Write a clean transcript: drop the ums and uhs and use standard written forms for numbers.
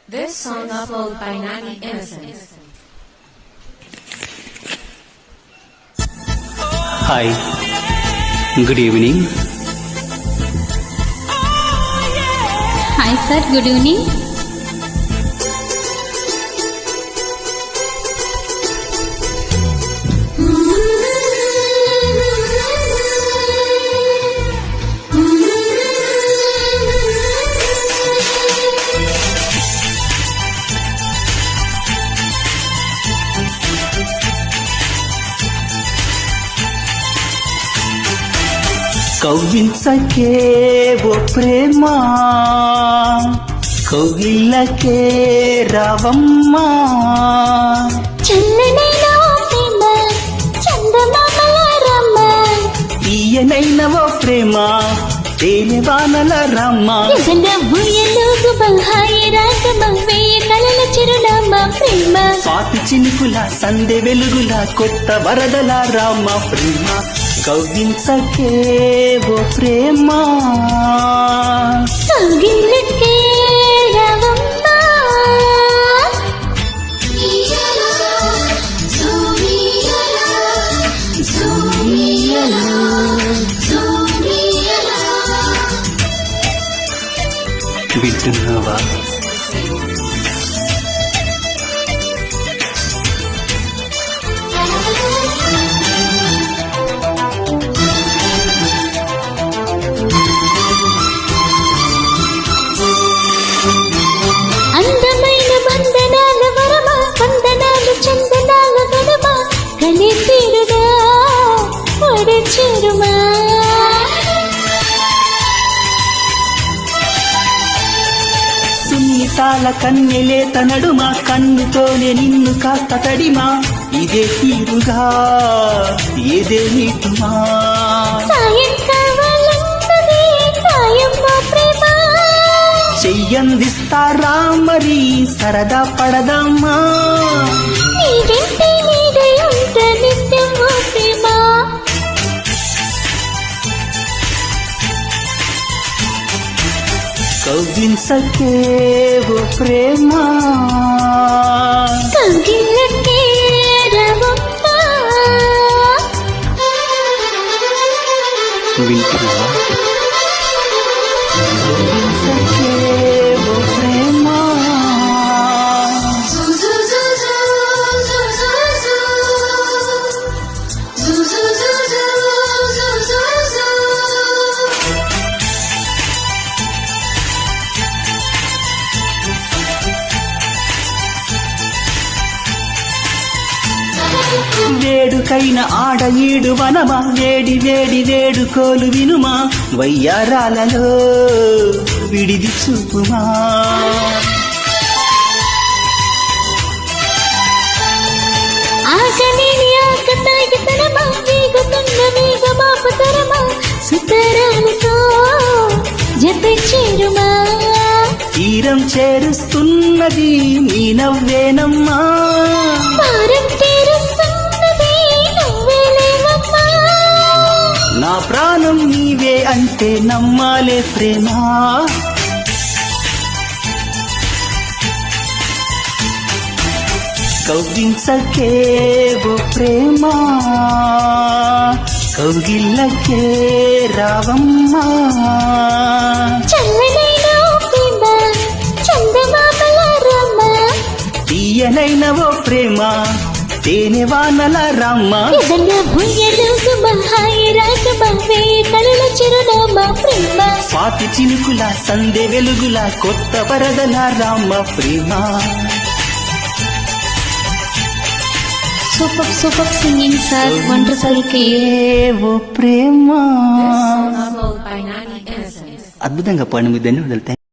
This song uploaded by Nani Innocence. Hi, good evening. Hi sir, good evening. కవ్వించకే ఓ ప్రేమ, కౌగిళ్ళకే రావమ్మా. చల్లనైనా ప్రేమ చందమామల రమ్మ, తీయనైన ఓ ప్రేమ తేనె వానల రమ్మ. కలల చిరునామా ప్రేమ, స్వాతి చినుకుల సందె వెలుగుల కొత్త వరదల రామ ప్రేమ. కవ్వించకే ఓ ప్రేమ, కౌగిళ్ళకే రావమ్మ. వింటున్నావా? అందమైన బంధనాల వరమా, వందనాలు చందనాల గడమా, కలి తీరుగా ఒడి చేరుమా. సున్నితాల కన్నెలేత నడుమ, కన్నుతోనే నిన్ను కాస్త తడిమా. ఇదే తీరుగా ఏదే నీటుమా. సాయం కావాలన్నది సాయమ్మా ప్రేమ, చెయ్యందిస్తారా మరి సరదా పడదమ్మా. నీ వెంటే నీడై ఉంట నిత్యం ఓ ప్రేమ. కవ్వించకే ఓ ప్రేమ, కౌగిళ్ళకే రావమ్మ. వింటున్నావా? కవ్వించకే ఓ ప్రేమ. వేడుకైన ఆడ ఈడు వనమా, వేడి వేడి వేడుకోలు వినుమా. వయ్యారాలలో విడిది చూపుమా. ఆకలిని ఆకతాయితనమా, వేగుతున్న వేగమాపతరమా, సుతరాలతో జత చేరుమా. తీరం చేరుస్తున్నది నీ నవ్వేనమ్మా. భారం తీరుస్తున్నది నువ్వేలేవమ్మా. నా ప్రాణం నీవే అంటే నమ్మాలే ప్రేమ. కవ్వించకే ఓ ప్రేమ, కౌగిళ్ళకే రావమ్మా. చల్లనైన ప్రేమ చందమామల రమ్మ, తీయనైన ఓ ప్రేమ తేనె వానల రమ్మ. ఎదల భూయలు హాయి రాగమవే కలల చిరునామా ప్రేమ. స్వాతి చినుకుల సందె వెలుగుల కొత్త వరదల రామ ప్రేమ. సూపర్ సింగింగ్ సార్, వండర్ఫుల్ కి ఓ ప్రేమ. This song uploaded by Nani Innocence. అద్భుతంగా పాడిన మీ ధన్యవాదాలు.